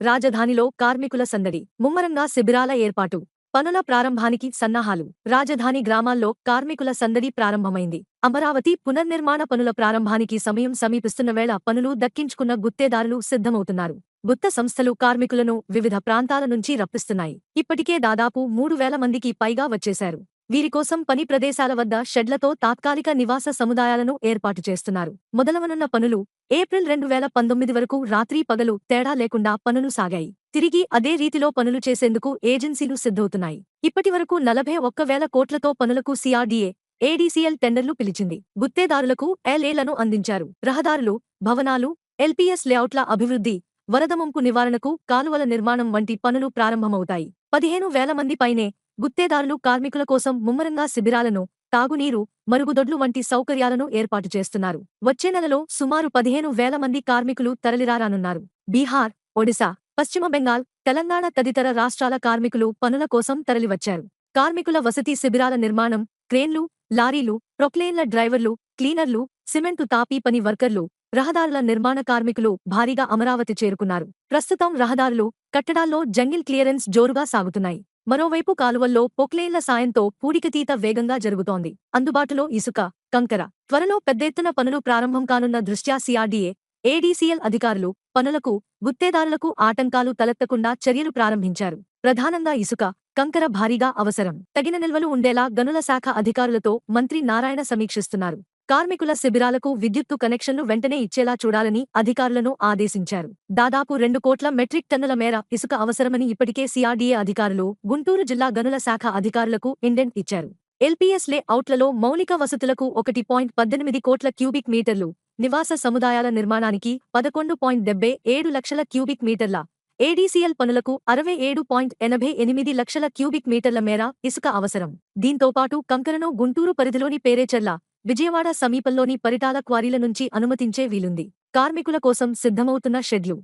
రాజధానిలో కార్మికుల సందడి. ముమ్మరంగా శిబిరాల ఏర్పాటు. పనుల ప్రారంభానికి సన్నాహాలు. రాజధాని గ్రామాల్లో కార్మికుల సందడి ప్రారంభమైంది. అమరావతి పునర్నిర్మాణ పనుల ప్రారంభానికి సమయం సమీపిస్తున్న వేళ పనులు దక్కించుకున్న గుత్తేదారులు సిద్ధమవుతున్నారు. గుత్త సంస్థలు కార్మికులను వివిధ ప్రాంతాల నుంచి రప్పిస్తున్నాయి. ఇప్పటికే దాదాపు 3,000 మందికి పైగా వచ్చేశారు. వీరికోసం పని ప్రదేశాల వద్ద షెడ్లతో తాత్కాలిక నివాస సముదాయాలను ఏర్పాటు చేస్తున్నారు. మొదలవనున్న పనులు ఏప్రిల్ 2019 వరకు రాత్రీ పగలు తేడా లేకుండా పనులు సాగాయి. తిరిగి అదే రీతిలో పనులు చేసేందుకు ఏజెన్సీలు సిద్ధవుతున్నాయి. ఇప్పటివరకు 41,000 కోట్లతో పనులకు సిఆర్డీఏ, ఏడీసీఎల్ టెండర్లు పిలిచింది. గుత్తేదారులకు ఎల్ఏలను అందించారు. రహదారులు, భవనాలు, ఎల్పీఎస్ లేఅవుట్ల అభివృద్ధి, వరద ముంపు నివారణకు కాలువల నిర్మాణం వంటి పనులు ప్రారంభమవుతాయి. 15,000 మంది పైనే గుత్తేదారులు కార్మికుల కోసం ముమ్మరంగా శిబిరాలను, తాగునీరు, మరుగుదొడ్లు వంటి సౌకర్యాలను ఏర్పాటు చేస్తున్నారు. వచ్చే నెలలో సుమారు 15,000 మంది కార్మికులు తరలిరానున్నారు. బీహార్, ఒడిశా, పశ్చిమ బెంగాల్, తెలంగాణ తదితర రాష్ట్రాల కార్మికులు పనుల కోసం తరలివచ్చారు. కార్మికుల వసతి శిబిరాల నిర్మాణం, క్రేన్లు, లారీలు, ప్రొక్లేన్ల డ్రైవర్లు, క్లీనర్లు, సిమెంటు తాపీ పని వర్కర్లు, రహదారుల నిర్మాణ కార్మికులు భారీగా అమరావతి చేరుకున్నారు. ప్రస్తుతం రహదారులు, కట్టడాల్లో జంగిల్ క్లియరెన్స్ జోరుగా సాగుతున్నాయి. మరోవైపు కాలువల్లో పొక్లేన్ల సాయంతో పూడికతీత వేగంగా జరుగుతోంది. అందుబాటులో ఇసుక, కంకర. త్వరలో పెద్దెత్తున పనులు ప్రారంభం కానున్న దృష్ట్యా సిఆర్డీఏ, ఏడీసీఎల్ అధికారులు పనులకు, గుత్తేదారులకు ఆటంకాలు తలెత్తకుండా చర్యలు ప్రారంభించారు. ప్రధానంగా ఇసుక, కంకర భారీగా అవసరం. తగిన నిల్వలు ఉండేలా గనుల శాఖ అధికారులతో మంత్రి నారాయణ సమీక్షిస్తున్నారు. కార్మికుల శిబిరాలకు విద్యుత్తు కనెక్షన్లు వెంటనే ఇచ్చేలా చూడాలని అధికారులను ఆదేశించారు. దాదాపు 2 కోట్ల మెట్రిక్ టన్నుల మేర ఇసుక అవసరమని ఇప్పటికే సిఆర్డీఏ అధికారులు గుంటూరు జిల్లా గనుల శాఖ అధికారులకు ఇండెంట్ ఇచ్చారు. ఎల్పీఎస్ లే అవుట్లలో మౌలిక వసతులకు 1.18 కోట్ల క్యూబిక్ మీటర్లు, నివాస సముదాయాల నిర్మాణానికి 11.77 లక్షల క్యూబిక్ మీటర్ల, ఏడీసీఎల్ పనులకు 67.88 లక్షల క్యూబిక్ మీటర్ల మేర ఇసుక అవసరం. దీంతోపాటు కంకరను గుంటూరు పరిధిలోని పేరేచెర్ల, విజయవాడ సమీపంలోని పరిటాల క్వారీల నుంచి అనుమతించే వీలుంది. కార్మికుల కోసం సిద్ధమవుతున్న షెడ్లు.